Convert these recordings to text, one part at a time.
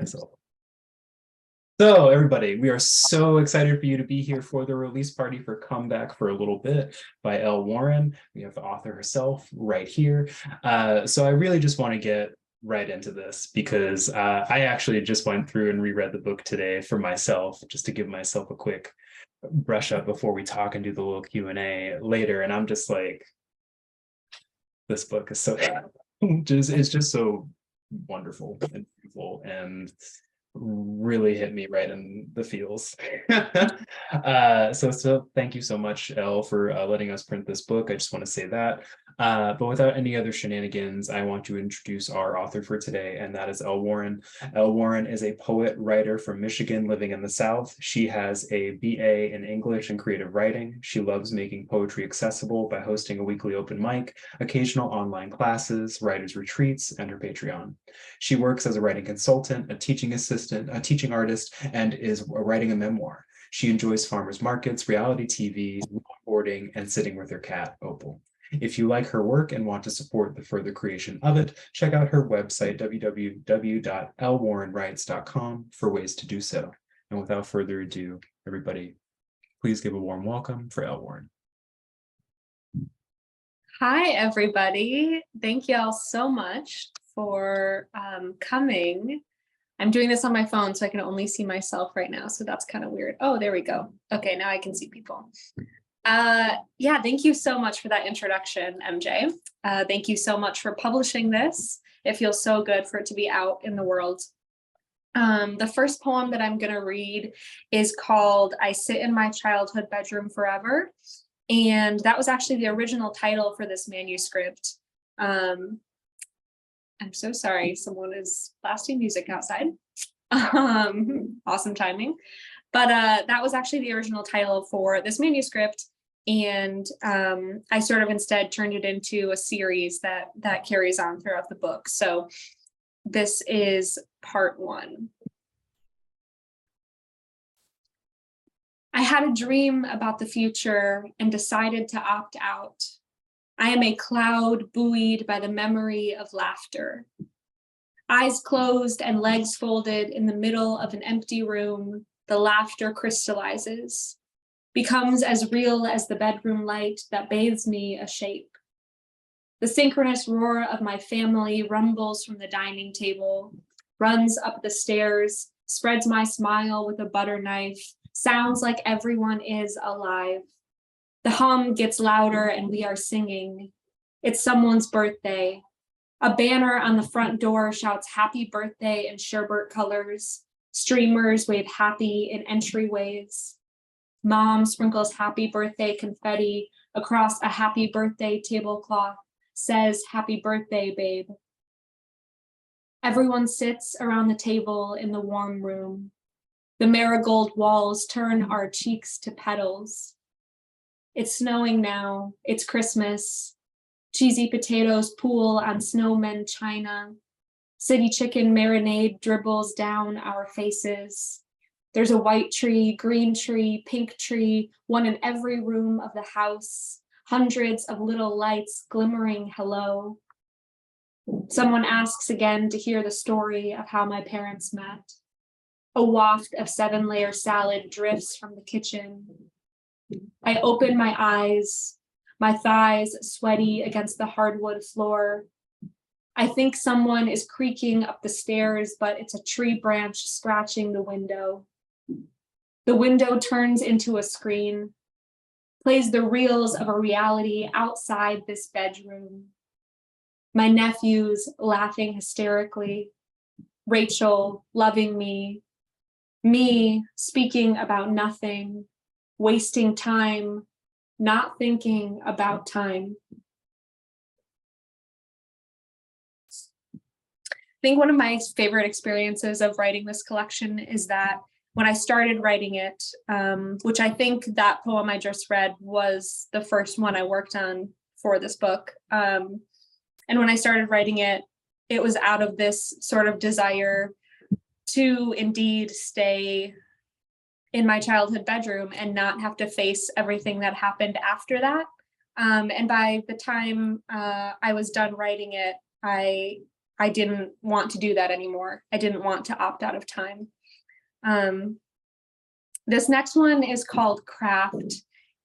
myself. So everybody, we are so excited for you to be here for the release party for Come Back for a Little Bit by Elle Warren. We have the author herself right here. So I really just want to get right into this because I actually just went through and reread the book today for myself, just to give myself a quick brush up before we talk and do the little Q&A later. And I'm just like, this book is so it's just so wonderful and beautiful and really hit me right in the feels. So thank you so much, Elle, for letting us print this book. I just want to say that. But without any other shenanigans, I want to introduce our author for today, and that is Elle Warren. Elle Warren is a poet writer from Michigan living in the South. She has a BA in English and creative writing. She loves making poetry accessible by hosting a weekly open mic, occasional online classes, writers' retreats, and her Patreon. She works as a writing consultant, a teaching assistant, a teaching artist, and is writing a memoir. She enjoys farmers markets, reality TV, boarding, and sitting with her cat, Opal. If you like her work and want to support the further creation of it, check out her website, www.lwarrenwrites.com, for ways to do so. And without further ado, everybody, please give a warm welcome for Elle Warren. Hi, everybody. Thank you all so much for coming. I'm doing this on my phone, so I can only see myself right now, so that's kind of weird. Oh, there we go. Okay, now I can see people. Yeah, thank you so much for that introduction, MJ. Thank you so much for publishing this. It feels so good for it to be out in the world. The first poem that I'm going to read is called I Sit in My Childhood Bedroom Forever. And that was actually the original title for this manuscript. I'm so sorry, someone is blasting music outside. Awesome timing. But that was actually the original title for this manuscript. And I sort of instead turned it into a series that carries on throughout the book. So this is part 1. I had a dream about the future and decided to opt out. I am a cloud buoyed by the memory of laughter. Eyes closed and legs folded in the middle of an empty room, the laughter crystallizes, becomes as real as the bedroom light that bathes me a shape. The synchronous roar of my family rumbles from the dining table, runs up the stairs, spreads my smile with a butter knife, sounds like everyone is alive. The hum gets louder and we are singing. It's someone's birthday. A banner on the front door shouts happy birthday in sherbet colors. Streamers wave happy in entryways. Mom sprinkles happy birthday confetti across a happy birthday tablecloth, says happy birthday, babe. Everyone sits around the table in the warm room. The marigold walls turn our cheeks to petals. It's snowing now, it's Christmas. Cheesy potatoes pool on snowmen china. City chicken marinade dribbles down our faces. There's a white tree, green tree, pink tree, one in every room of the house. Hundreds of little lights glimmering hello. Someone asks again to hear the story of how my parents met. A waft of 7-layer salad drifts from the kitchen. I open my eyes, my thighs sweaty against the hardwood floor. I think someone is creaking up the stairs, but it's a tree branch scratching the window. The window turns into a screen, plays the reels of a reality outside this bedroom. My nephews laughing hysterically, Rachel loving me speaking about nothing, wasting time, not thinking about time. I think one of my favorite experiences of writing this collection is that when I started writing it, which I think that poem I just read was the first one I worked on for this book. And when I started writing it, it was out of this sort of desire to indeed stay in my childhood bedroom and not have to face everything that happened after that. And by the time I was done writing it, I I didn't want to do that anymore. I didn't want to opt out of time. This next one is called Craft,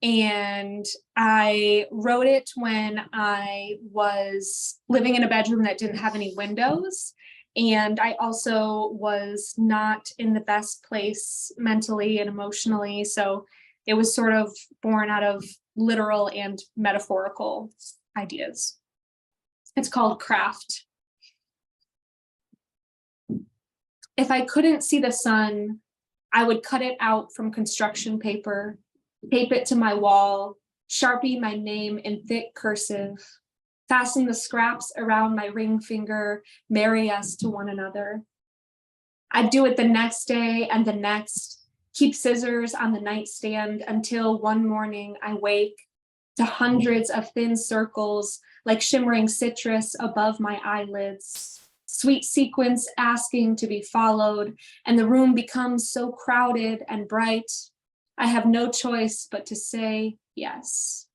and I wrote it when I was living in a bedroom that didn't have any windows. And I also was not in the best place mentally and emotionally. So it was sort of born out of literal and metaphorical ideas. It's called Craft. If I couldn't see the sun, I would cut it out from construction paper, tape it to my wall, Sharpie my name in thick cursive, fasten the scraps around my ring finger, marry us to one another. I'd do it the next day and the next, keep scissors on the nightstand until one morning I wake to hundreds of thin circles like shimmering citrus above my eyelids. Sweet sequence asking to be followed, and the room becomes so crowded and bright. I have no choice but to say yes.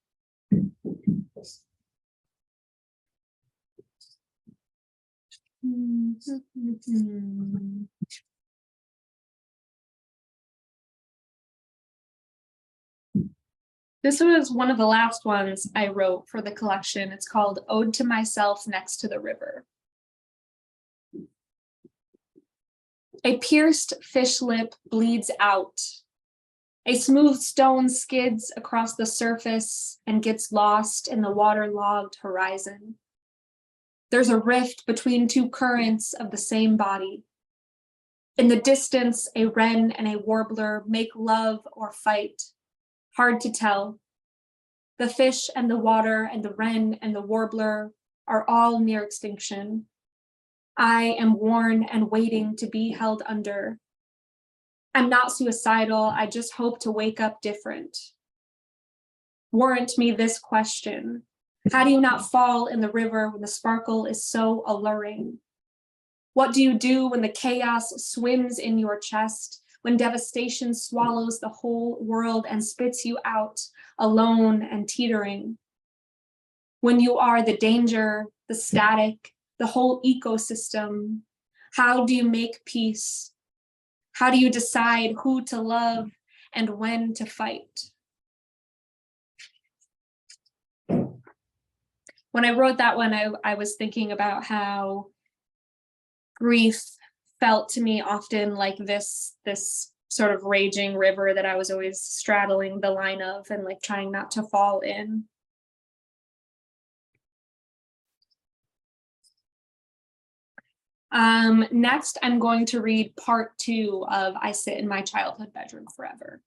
This was one of the last ones I wrote for the collection. It's called Ode to Myself Next to the River. A pierced fish lip bleeds out. A smooth stone skids across the surface and gets lost in the waterlogged horizon. There's a rift between two currents of the same body. In the distance, a wren and a warbler make love or fight. Hard to tell. The fish and the water and the wren and the warbler are all near extinction. I am worn and waiting to be held under. I'm not suicidal, I just hope to wake up different. Warrant me this question. How do you not fall in the river when the sparkle is so alluring? What do you do when the chaos swims in your chest, when devastation swallows the whole world and spits you out, alone and teetering? When you are the danger, the static, the whole ecosystem, how do you make peace? How do you decide who to love and when to fight? When I wrote that one, I was thinking about how grief felt to me often like this sort of raging river that I was always straddling the line of and like trying not to fall in. Next, I'm going to read part 2 of I Sit in My Childhood Bedroom Forever.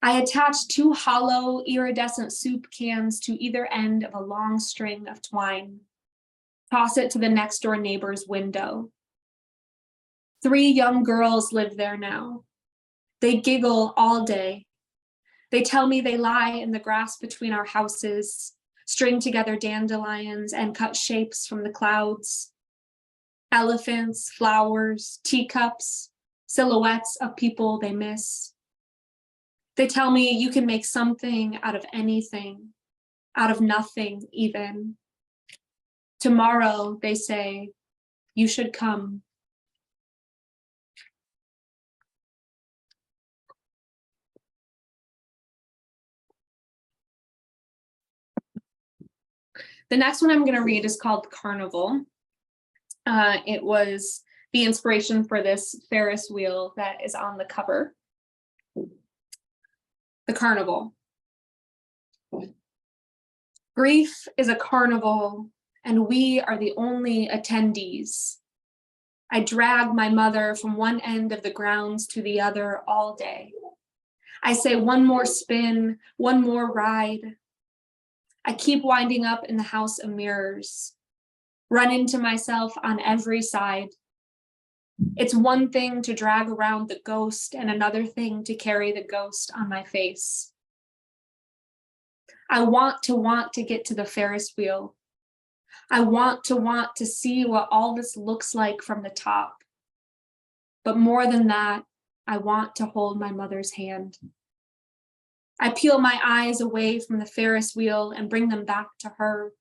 I attach 2 hollow iridescent soup cans to either end of a long string of twine. Toss it to the next door neighbor's window. 3 young girls live there now. They giggle all day. They tell me they lie in the grass between our houses, string together dandelions and cut shapes from the clouds. Elephants, flowers, teacups, silhouettes of people they miss. They tell me you can make something out of anything, out of nothing even. Tomorrow, they say, you should come. The next one I'm going to read is called Carnival. It was the inspiration for this Ferris wheel that is on the cover. The Carnival. Grief is a carnival, and we are the only attendees. I drag my mother from one end of the grounds to the other all day. I say one more spin, one more ride. I keep winding up in the house of mirrors, run into myself on every side. It's one thing to drag around the ghost and another thing to carry the ghost on my face. I want to get to the Ferris wheel. I want to see what all this looks like from the top. But more than that, I want to hold my mother's hand. I peel my eyes away from the Ferris wheel and bring them back to her.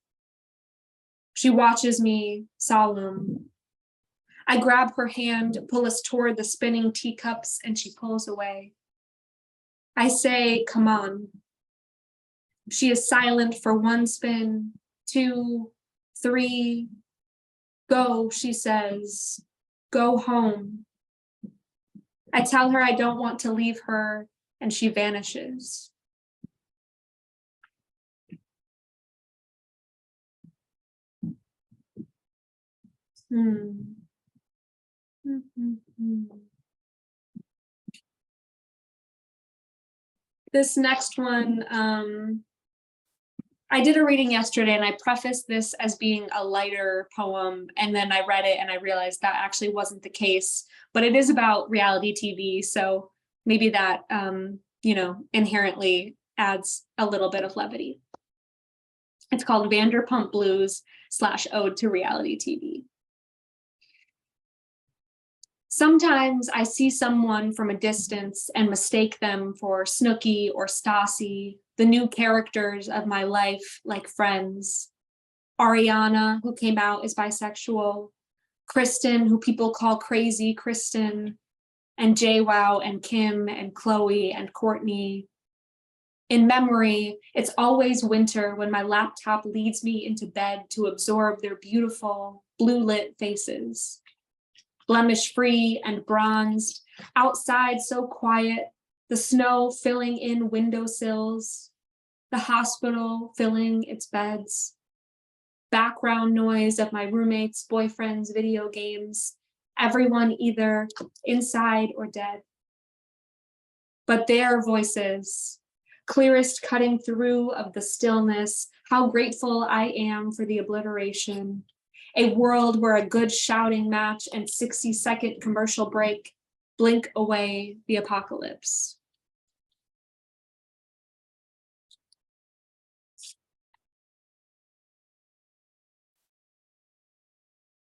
She watches me, solemn. I grab her hand, pull us toward the spinning teacups, and she pulls away. I say, come on. She is silent for one spin, 2, 3. Go, she says. Go home. I tell her I don't want to leave her, and she vanishes. This next one, I did a reading yesterday and I prefaced this as being a lighter poem, and then I read it and I realized that actually wasn't the case, but it is about reality TV, so maybe that, inherently adds a little bit of levity. It's called Vanderpump Blues / Ode to Reality TV. Sometimes I see someone from a distance and mistake them for Snooki or Stassi, the new characters of my life, like Friends. Ariana, who came out as bisexual, Kristen, who people call crazy Kristen, and JWoww and Kim and Chloe and Courtney. In memory, it's always winter when my laptop leads me into bed to absorb their beautiful, blue-lit faces. Blemish-free and bronzed, outside so quiet, the snow filling in windowsills, the hospital filling its beds, background noise of my roommate's boyfriend's video games, everyone either inside or dead. But their voices, clearest cutting through of the stillness, how grateful I am for the obliteration. A world where a good shouting match and 60-second commercial break blink away the apocalypse.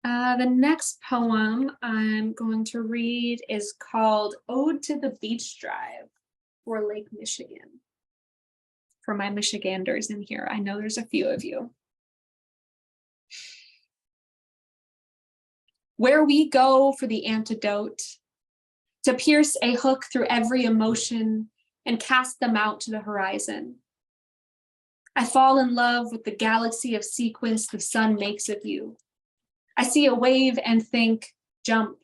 The next poem I'm going to read is called Ode to the Beach Drive for Lake Michigan. For my Michiganders in here, I know there's a few of you. Where we go for the antidote, to pierce a hook through every emotion and cast them out to the horizon. I fall in love with the galaxy of sequence the sun makes of you. I see a wave and think, jump.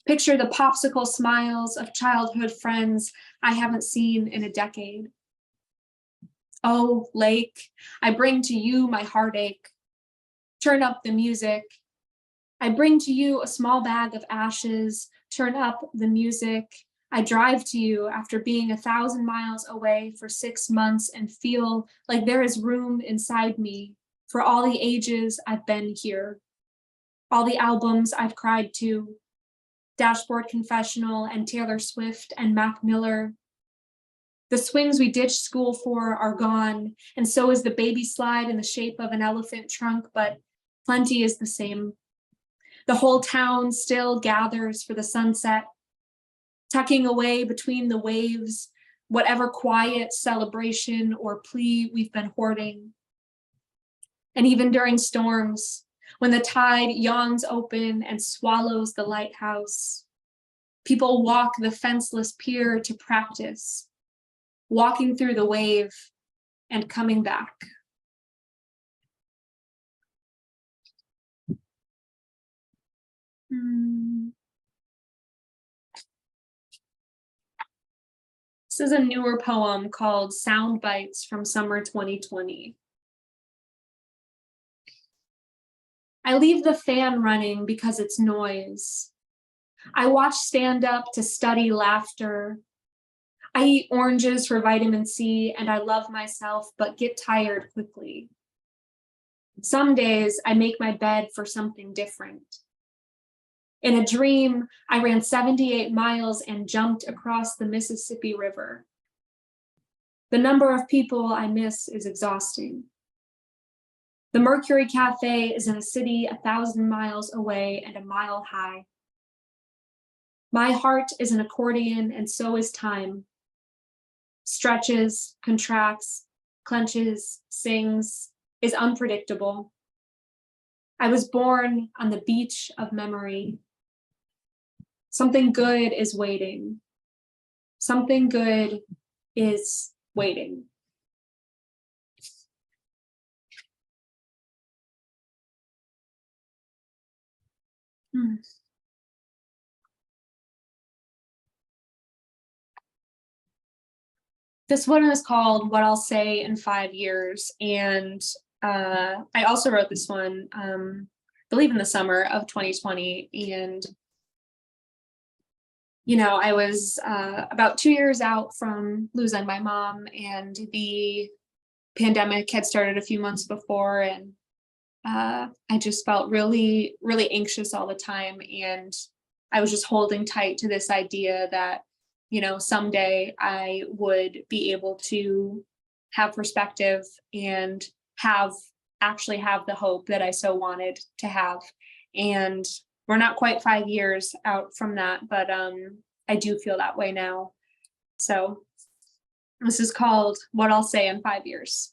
Picture the popsicle smiles of childhood friends I haven't seen in a decade. Oh, lake, I bring to you my heartache. Turn up the music. I bring to you a small bag of ashes, turn up the music. I drive to you after being 1,000 miles away for 6 months and feel like there is room inside me for all the ages I've been here, all the albums I've cried to, Dashboard Confessional and Taylor Swift and Mac Miller. The swings we ditched school for are gone, and so is the baby slide in the shape of an elephant trunk, but plenty is the same. The whole town still gathers for the sunset, tucking away between the waves, whatever quiet celebration or plea we've been hoarding. And even during storms, when the tide yawns open and swallows the lighthouse, people walk the fenceless pier to practice, walking through the wave and coming back. This is a newer poem called Sound Bites from Summer 2020. I leave the fan running because it's noise. I watch stand-up to study laughter. I eat oranges for vitamin C and I love myself, but get tired quickly. Some days I make my bed for something different. In a dream, I ran 78 miles and jumped across the Mississippi River. The number of people I miss is exhausting. The Mercury Cafe is in a city 1,000 miles away and a mile high. My heart is an accordion and so is time. stretches, contracts, clenches, sings, is unpredictable. I was born on the beach of memory. Something good is waiting. Something good is waiting. This one is called What I'll Say in 5 Years. And I also wrote this one, I believe in the summer of 2020. And, you know, I was about 2 years out from losing my mom, and the pandemic had started a few months before. And I just felt really, really anxious all the time. And I was just holding tight to this idea that, you know, someday I would be able to have perspective and actually have the hope that I so wanted to have. And we're not quite 5 years out from that, but I do feel that way now. So this is called What I'll Say in 5 Years.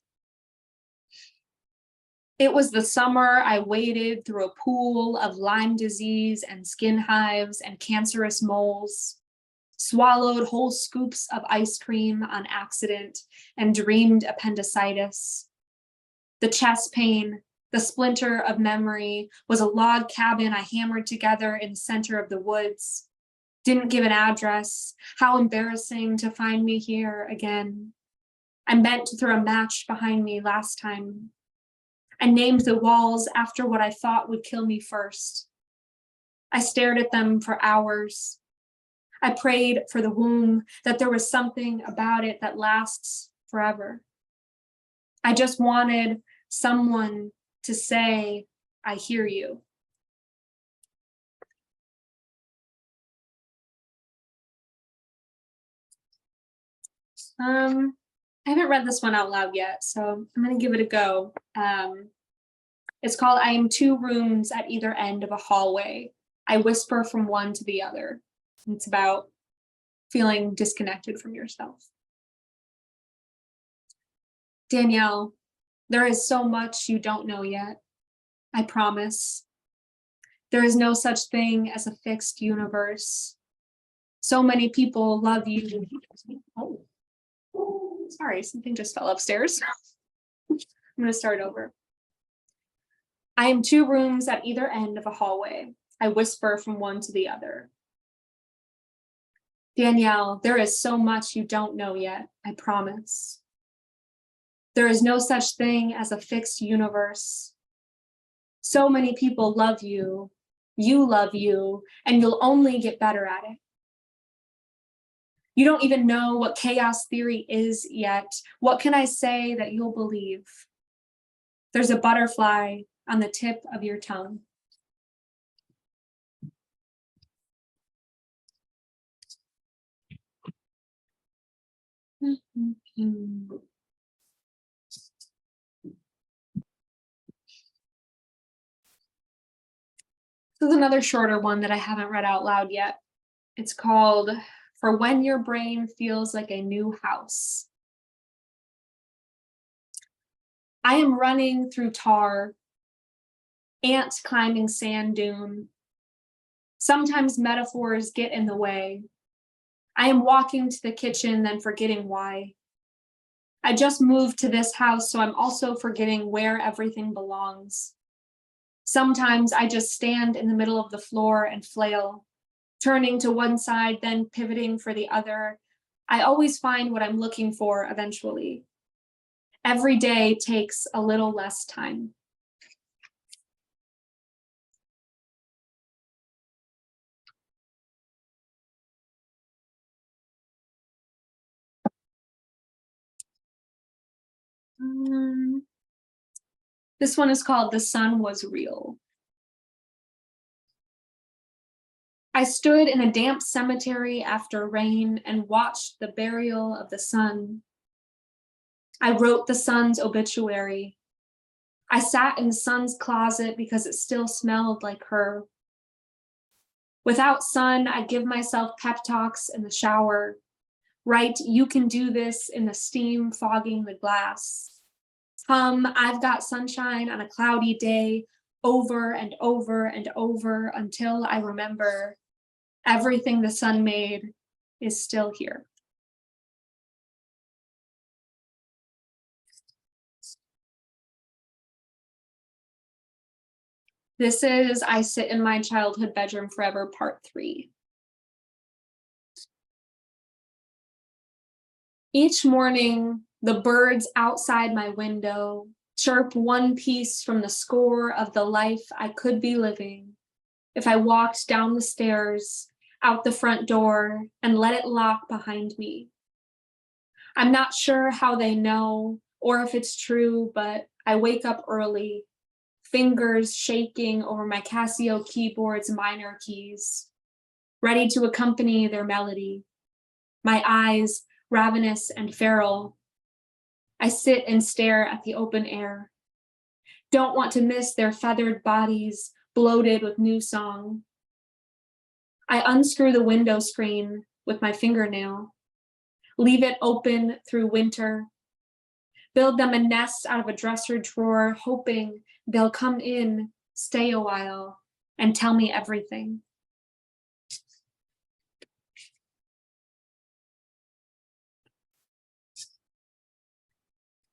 It was the summer I waded through a pool of Lyme disease and skin hives and cancerous moles, swallowed whole scoops of ice cream on accident, and dreamed appendicitis. The chest pain, the splinter of memory, was a log cabin I hammered together in the center of the woods. Didn't give an address. How embarrassing to find me here again. I meant to throw a match behind me last time. I named the walls after what I thought would kill me first. I stared at them for hours. I prayed for the womb, that there was something about it that lasts forever. I just wanted someone to say, I hear you. I haven't read this one out loud yet, so I'm going to give it a go. It's called I Am Two Rooms at Either End of a Hallway. I whisper from one to the other. It's about feeling disconnected from yourself. Danielle, there is so much you don't know yet. I promise. There is no such thing as a fixed universe. So many people love you. Oh, sorry, something just fell upstairs. I'm going to start over. I am two rooms at either end of a hallway. I whisper from one to the other. Danielle, there is so much you don't know yet, I promise. There is no such thing as a fixed universe. So many people love you love you, and you'll only get better at it. You don't even know what chaos theory is yet. What can I say that you'll believe? There's a butterfly on the tip of your tongue. This is another shorter one that I haven't read out loud yet. It's called For When Your Brain Feels Like a New House. I am running through tar, ant climbing sand dune. Sometimes metaphors get in the way. I am walking to the kitchen, then forgetting why. I just moved to this house, so I'm also forgetting where everything belongs. Sometimes I just stand in the middle of the floor and flail, turning to one side, then pivoting for the other. I always find what I'm looking for eventually. Every day takes a little less time. This one is called The Sun Was Real. I stood in a damp cemetery after rain and watched the burial of the sun. I wrote the sun's obituary. I sat in the sun's closet because it still smelled like her. Without sun, I give myself pep talks in the shower. Write, "You can do this" in the steam fogging the glass. Hum, "I've got sunshine on a cloudy day," over and over and over until I remember everything the sun made is still here. This is I Sit in My Childhood Bedroom Forever, Part 3. Each morning, the birds outside my window chirp one piece from the score of the life I could be living if I walked down the stairs, out the front door, and let it lock behind me. I'm not sure how they know or if it's true, but I wake up early, fingers shaking over my Casio keyboard's minor keys, ready to accompany their melody. My eyes ravenous and feral. I sit and stare at the open air. Don't want to miss their feathered bodies bloated with new song. I unscrew the window screen with my fingernail, leave it open through winter, build them a nest out of a dresser drawer, hoping they'll come in, stay a while, and tell me everything.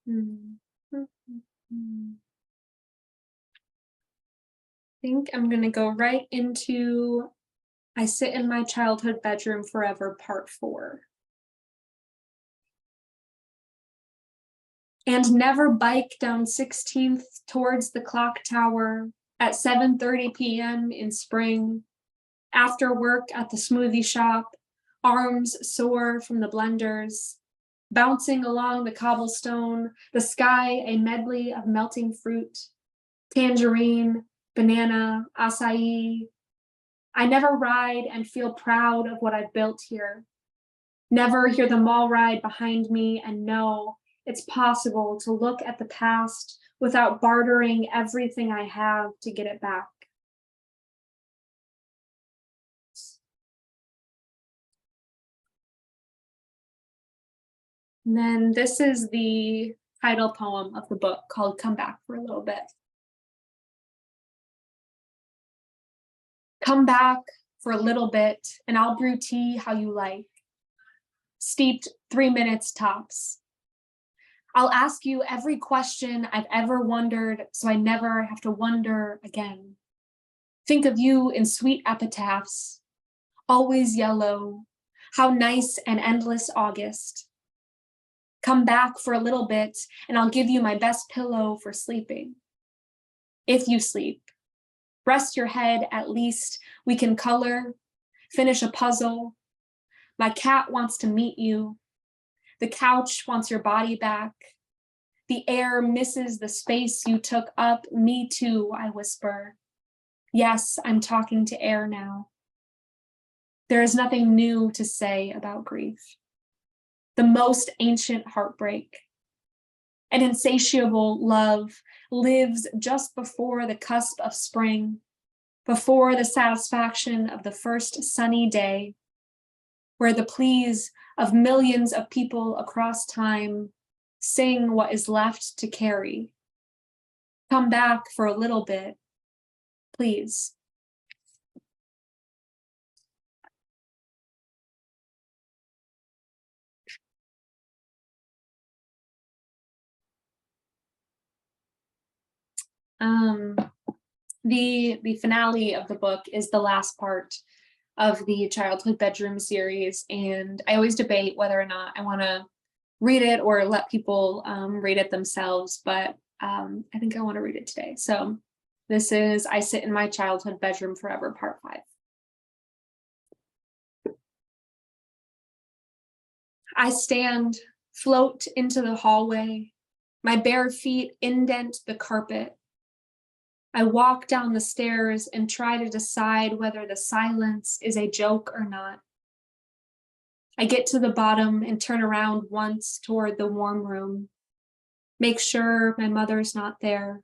I think I'm gonna go right into I Sit in My Childhood Bedroom Forever, Part 4. And never bike down 16th towards the clock tower at 7:30 p.m. in spring, after work at the smoothie shop, arms sore from the blenders, bouncing along the cobblestone, the sky a medley of melting fruit, tangerine, banana, acai. I never ride and feel proud of what I've built here. Never hear the mall ride behind me and know it's possible to look at the past without bartering everything I have to get it back. And then this is the title poem of the book called Come Back for a Little Bit. Come back for a little bit and I'll brew tea how you like. Steeped 3 minutes tops. I'll ask you every question I've ever wondered so I never have to wonder again. Think of you in sweet epitaphs, always yellow, how nice and endless August. Come back for a little bit and I'll give you my best pillow for sleeping. If you sleep, rest your head at least, we can color, finish a puzzle. My cat wants to meet you. The couch wants your body back. The air misses the space you took up. Me too, I whisper. Yes, I'm talking to air now. There is nothing new to say about grief. The most ancient heartbreak. An insatiable love lives just before the cusp of spring, before the satisfaction of the first sunny day, where the pleas of millions of people across time sing what is left to carry. Come back for a little bit, please. The finale of the book is the last part of the Childhood Bedroom series, and I always debate whether or not I want to read it or let people read it themselves, but I think I want to read it today. So this is I Sit in My Childhood Bedroom Forever, Part 5. I stand, float into the hallway, my bare feet indent the carpet. I walk down the stairs and try to decide whether the silence is a joke or not. I get to the bottom and turn around once toward the warm room. Make sure my mother's not there.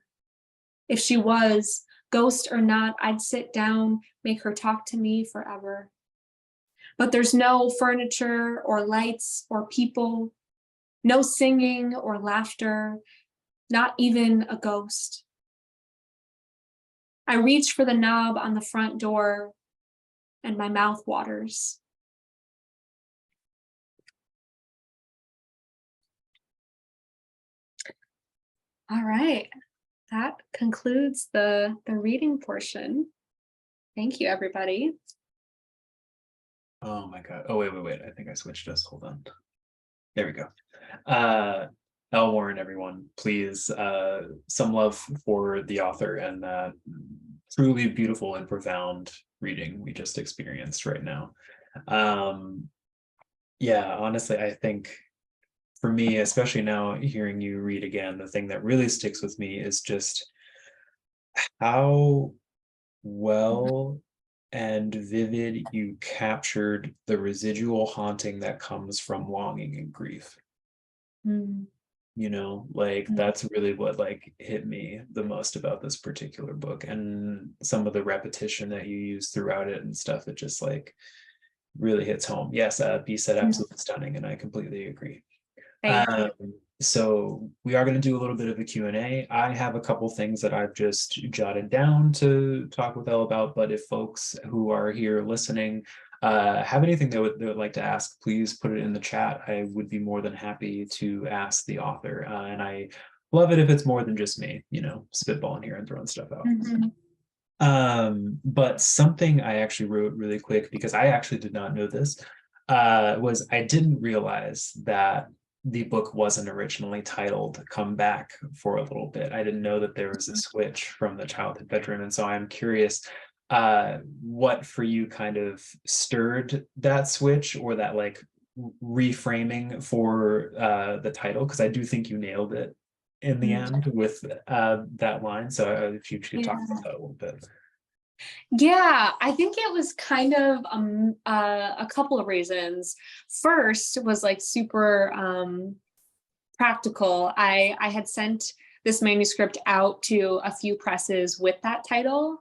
If she was, ghost or not, I'd sit down, make her talk to me forever. but there's no furniture or lights or people, no singing or laughter, not even a ghost. I reach for the knob on the front door and my mouth waters. All right, that concludes the reading portion. Thank you, everybody. Oh my God. Oh, wait. I think I switched us. Hold on. There we go. Elle Warren, everyone, please, some love for the author and that truly beautiful and profound reading we just experienced right now. Yeah, honestly, I think for me, especially now hearing you read again, the thing that really sticks with me is just how well and vivid you captured the residual haunting that comes from longing and grief. Mm. You know, like that's really what like hit me the most about this particular book, and some of the repetition that you use throughout it and stuff, it just like really hits home. Yes, B said absolutely stunning, and I completely agree. Thank you. So we are going to do a little bit of a Q&A. I have a couple things that I've just jotted down to talk with Elle about, but if folks who are here listening have anything they would like to ask, please put it in the chat. I would be more than happy to ask the author. And I love it if it's more than just me, you know, spitballing here and throwing stuff out. But something I actually wrote really quick, because I actually did not know this, was I didn't realize that the book wasn't originally titled Come Back for a Little Bit. I didn't know that there was a switch from the childhood bedroom. And so I'm curious what for you kind of stirred that switch or that like reframing for the title, because I do think you nailed it in the end with that line. So if you could talk about that a little bit. Yeah, I think it was kind of a couple of reasons. First was like super practical. I had sent this manuscript out to a few presses with that title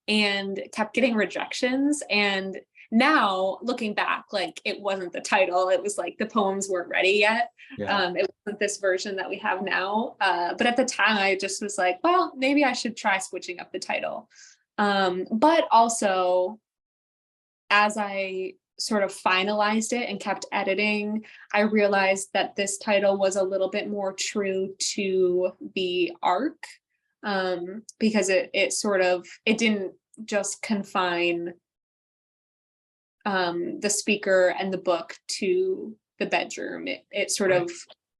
and kept getting rejections. And now looking back, like it wasn't the title, it was like the poems weren't ready yet. Yeah. It wasn't this version that we have now. But at the time I just was like, well, maybe I should try switching up the title. But also, as I sort of finalized it and kept editing, I realized that this title was a little bit more true to the arc, because it sort of, it didn't just confine the speaker and the book to the bedroom. It sort of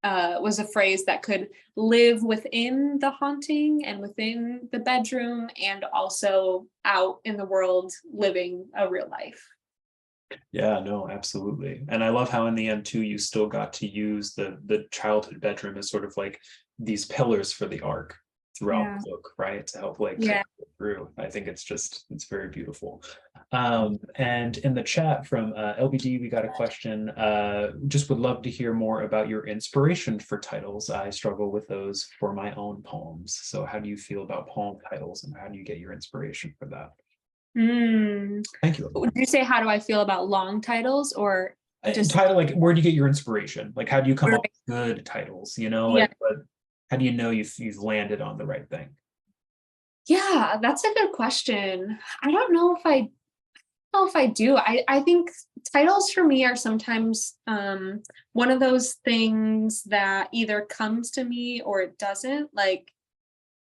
was a phrase that could live within the haunting and within the bedroom and also out in the world living a real life. Yeah, no, absolutely. And I love how in the end too, you still got to use the childhood bedroom as sort of like these pillars for the arc throughout the book, right? To help like through. I think it's very beautiful. And in the chat from LBD, we got a question. Just would love to hear more about your inspiration for titles. I struggle with those for my own poems. So how do you feel about poem titles and how do you get your inspiration for that? Thank you. Would you say how do I feel about long titles or just title, like where do you get your inspiration? Like how do you come up with good titles, you know? Like but how do you know you've landed on the right thing? Yeah, that's a good question. I don't know if I do. I think titles for me are sometimes one of those things that either comes to me or it doesn't. Like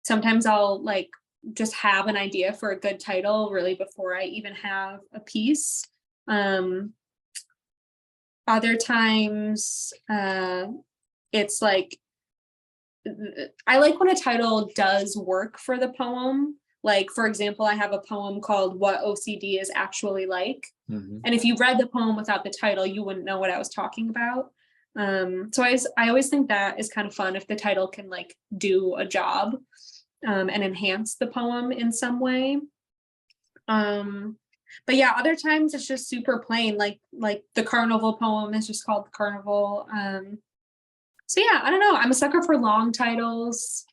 sometimes I'll like just have an idea for a good title really before I even have a piece. Other times it's like I like when a title does work for the poem. Like, for example, I have a poem called What OCD is Actually Like. And if you read the poem without the title, you wouldn't know what I was talking about. So I always think that is kind of fun if the title can like do a job and enhance the poem in some way. But yeah, other times it's just super plain, like the Carnival poem is just called The Carnival. So yeah, I don't know. I'm a sucker for long titles.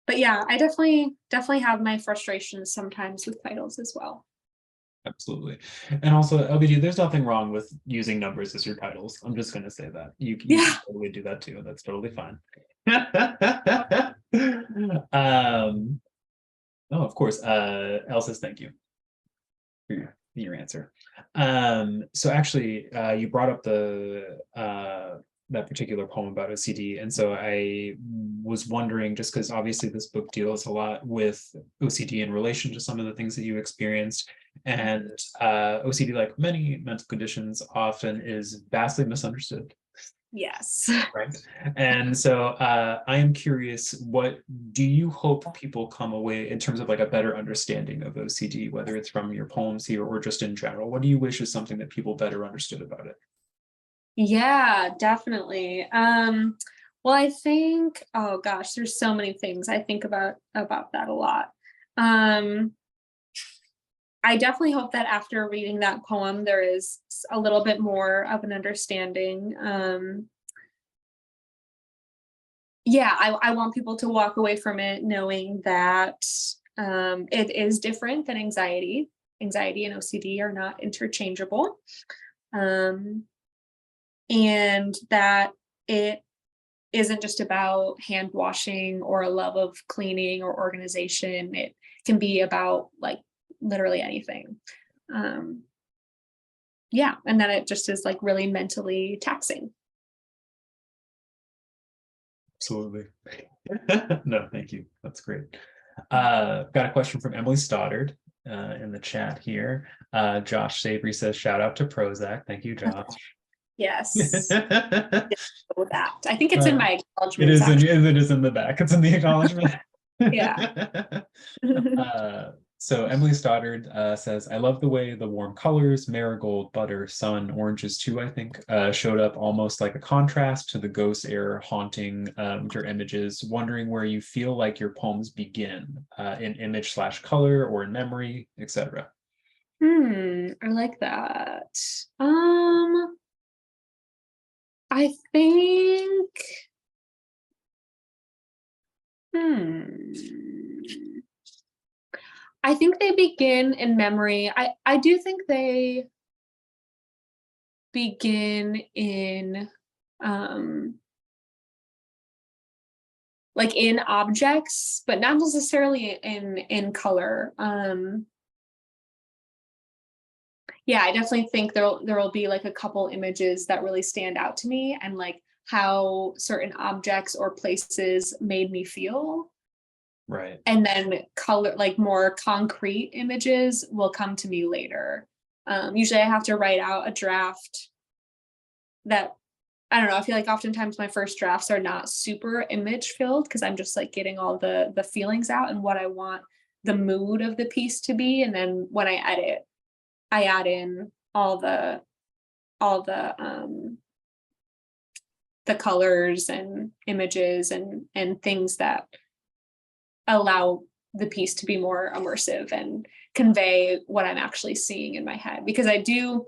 But yeah, I definitely have my frustrations sometimes with titles as well. Absolutely. And also, LBG, there's nothing wrong with using numbers as your titles. I'm just going to say that. You Yeah. can totally do that too. That's totally fine. Oh, of course. Elle says thank you for your answer. So actually, you brought up the that particular poem about OCD, and so I was wondering, just because obviously this book deals a lot with OCD in relation to some of the things that you experienced, and OCD, like many mental conditions, often is vastly misunderstood. Yes. Right. And so I am curious, what do you hope people come away in terms of like a better understanding of OCD, whether it's from your poems here or just in general? What do you wish is something that people better understood about it? Yeah, definitely. Well, I think, oh gosh, there's so many things I think about that a lot. Um, I definitely hope that after reading that poem, there is a little bit more of an understanding. Yeah, I want people to walk away from it knowing that it is different than anxiety. Anxiety and OCD are not interchangeable. Um, and that it isn't just about hand washing or a love of cleaning or organization. It can be about like literally anything. Um, yeah, and that it just is like really mentally taxing. Absolutely. No, thank you. That's great. Got a question from Emily Stoddard in the chat here. Josh Savory says, shout out to Prozac. Thank you, Josh. Yes, with that. I think it's in Uh, my it acknowledgements is in actually. it is in the back. It's in the acknowledgement. Yeah. uh, so Emily Stoddard says, I love the way the warm colors, marigold, butter, sun, oranges too, I think, showed up almost like a contrast to the ghost air haunting your images, wondering where you feel like your poems begin, in image slash color or in memory, etc. I like that. Um, I think, hmm. I think they begin in memory. I do think they begin in um like in objects, but not necessarily in color. Yeah, I definitely think there will be like a couple images that really stand out to me and like how certain objects or places made me feel. Right. And then color, like more concrete images will come to me later. Usually I have to write out a draft that I don't know, I feel like oftentimes my first drafts are not super image filled because I'm just like getting all the feelings out and what I want the mood of the piece to be. And then when I edit, I add in all the colors and images and things that allow the piece to be more immersive and convey what I'm actually seeing in my head. Because I do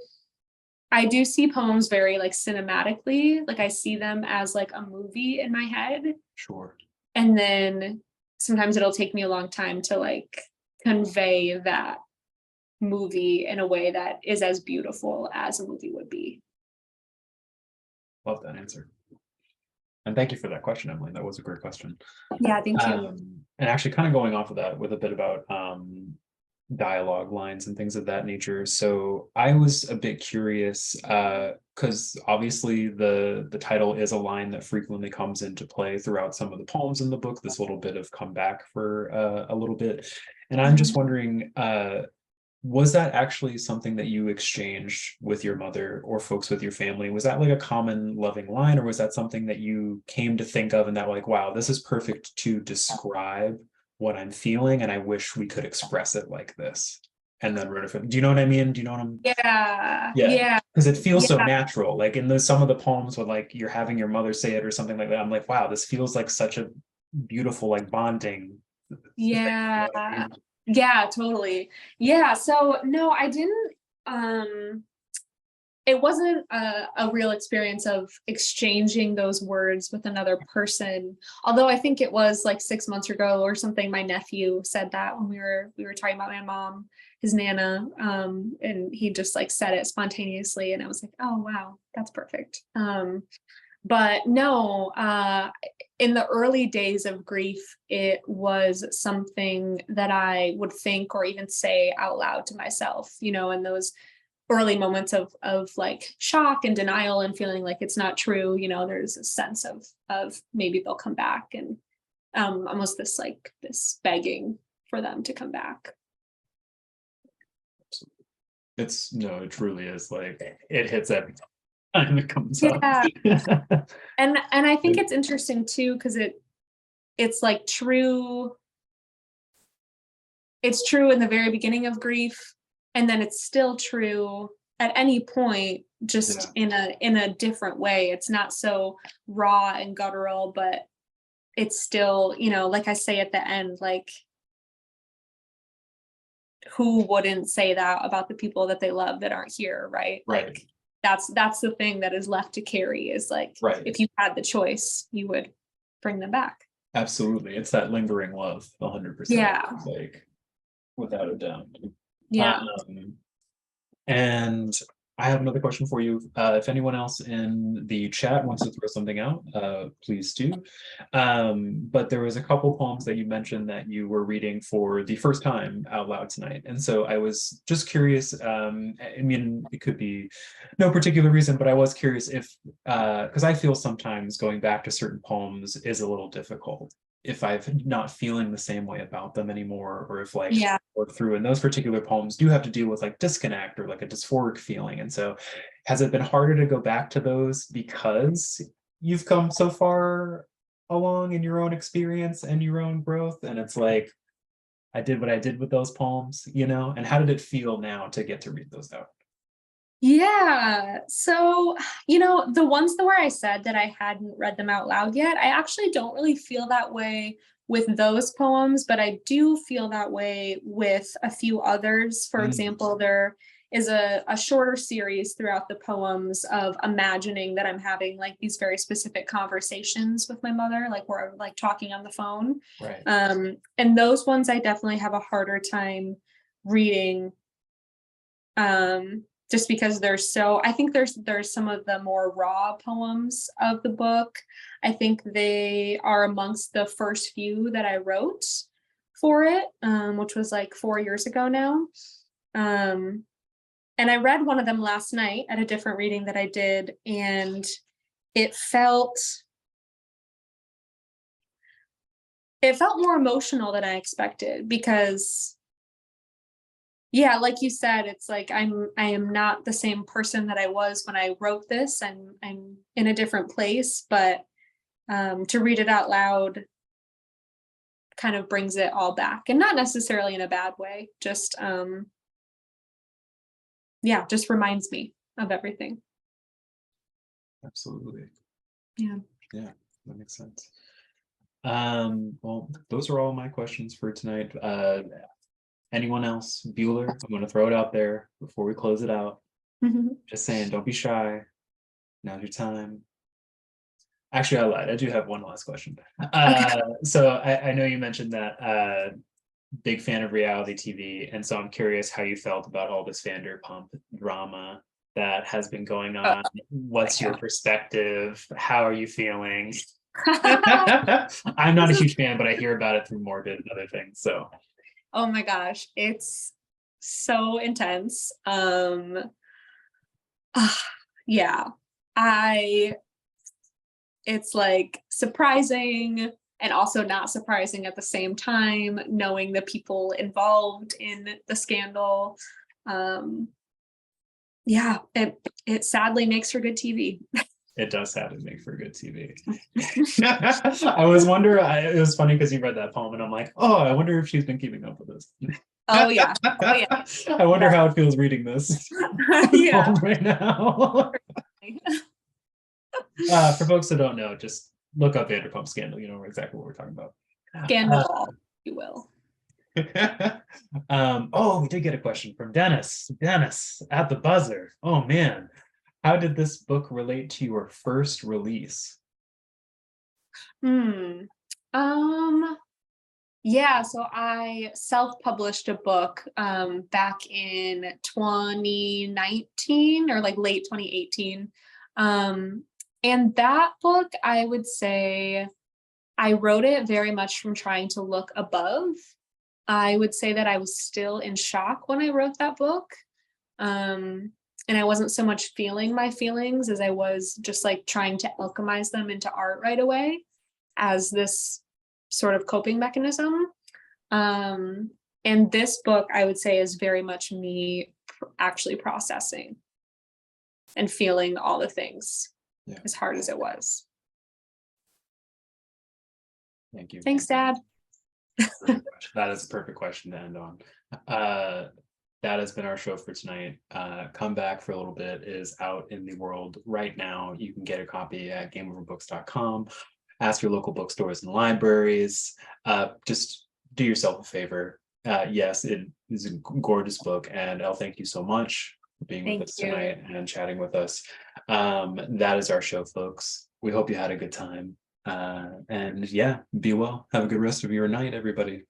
see poems very like cinematically, like I see them as like a movie in my head. Sure. And then sometimes it'll take me a long time to like convey that movie in a way that is as beautiful as a movie would be. Love that answer. And thank you for that question, Emily. That was a great question. Yeah, thank you. And actually, kind of going off of that with a bit about dialogue lines and things of that nature. So I was a bit curious because obviously the title is a line that frequently comes into play throughout some of the poems in the book. This little bit of comeback for a little bit, and I'm just wondering. Was that actually something that you exchanged with your mother or folks with your family? Was that like a common loving line, or was that something that you came to think of and that like, wow, this is perfect to describe what I'm feeling, and I wish we could express it like this? And then wrote it. Do you know what I mean? Do you know what I'm? Yeah, Yeah, yeah, because it feels so yeah, natural. Like in the some of the poems where like you're having your mother say it or something like that. I'm like, wow, this feels like such a beautiful like bonding thing. You know what I yeah, mean? yeah, totally. Yeah, so no, I didn't um it wasn't a real experience of exchanging those words with another person. Although I think it was like 6 months ago or something, my nephew said that when we were talking about my mom, his Nana, and he just like said it spontaneously, and I was like, oh wow, that's perfect. But no, in the early days of grief, it was something that I would think or even say out loud to myself, you know, in those early moments of like shock and denial and feeling like it's not true, you know, there's a sense of maybe they'll come back, and almost this begging for them to come back. It truly is, like, it hits every time it comes up. Yeah. And I think it's interesting too, because it's like true, it's true in the very beginning of grief, and then it's still true at any point, just in a different way. It's not so raw and guttural, but it's still, you know, like I say at the end, like, who wouldn't say that about the people that they love that aren't here, right? Right. Like, that's the thing that is left to carry, is like, Right. if you had the choice, you would bring them back. Absolutely. It's that lingering love, 100%. Yeah. Like, without a doubt. Yeah. And I have another question for you. If anyone else in the chat wants to throw something out, please do. But there was a couple poems that you mentioned that you were reading for the first time out loud tonight. And so I was just curious, I mean, it could be no particular reason, but I was curious if, because I feel sometimes going back to certain poems is a little difficult if I'm not feeling the same way about them anymore, or if like work through, and those particular poems do have to deal with like disconnect or like a dysphoric feeling. And so has it been harder to go back to those because you've come so far along in your own experience and your own growth, and it's like, I did what I did with those poems, you know? And how did it feel now to get to read those out? Yeah. So, you know, the ones where I said that I hadn't read them out loud yet, I actually don't really feel that way with those poems, but I do feel that way with a few others. For example, there is a shorter series throughout the poems of imagining that I'm having like these very specific conversations with my mother, like we're like talking on the phone. Right. And those ones I definitely have a harder time reading. Just because I think there's some of the more raw poems of the book. I think they are amongst the first few that I wrote for it, which was like 4 years ago now. And I read one of them last night at a different reading that I did, and it felt more emotional than I expected, because yeah, like you said, it's like I am not the same person that I was when I wrote this, and I'm in a different place, but to read it out loud kind of brings it all back, and not necessarily in a bad way, just just reminds me of everything. Absolutely. Yeah, that makes sense. Well, those are all my questions for tonight. Anyone else? Bueller, I'm going to throw it out there before we close it out. Just saying, don't be shy. Now's your time. Actually, I lied. I do have one last question. Okay. So I know you mentioned that big fan of reality TV, and so I'm curious how you felt about all this Vanderpump drama that has been going on. What's your perspective? How are you feeling? I'm not a huge fan, but I hear about it through Morbid and other things. So. Oh my gosh, it's so intense. Yeah, it's like surprising and also not surprising at the same time, knowing the people involved in the scandal. Yeah, it sadly makes for good TV. It does sadly make for good TV. I was wondering, it was funny because you read that poem and I'm like, oh, I wonder if she's been keeping up with this. Oh yeah. I wonder how it feels reading this poem right now. For folks that don't know, just look up Vanderpump Scandal. You know exactly what we're talking about. Scandal, if you will. Oh, we did get a question from Dennis. Dennis at the buzzer. Oh man. How did this book relate to your first release? Hmm. Um, yeah, so I self-published a book back in 2019 or like late 2018. Um, and that book, I would say I wrote it very much from trying to look above. I would say that I was still in shock when I wrote that book. Um, and I wasn't so much feeling my feelings as I was just like trying to alchemize them into art right away as this sort of coping mechanism. Um, and this book, I would say, is very much me actually processing and feeling all the things Yeah, as hard as it was. thank you. Thanks, Dad. That is a perfect question to end on. Uh, that has been our show for tonight. Come Back for a Little Bit is out in the world right now. You can get a copy at gameoverbooks.com. Ask your local bookstores and libraries. Just do yourself a favor. Yes, it is a gorgeous book, and Elle, thank you so much for being with Thank us you. tonight and chatting with us. That is our show, folks. We hope you had a good time. And yeah, be well. Have a good rest of your night, everybody.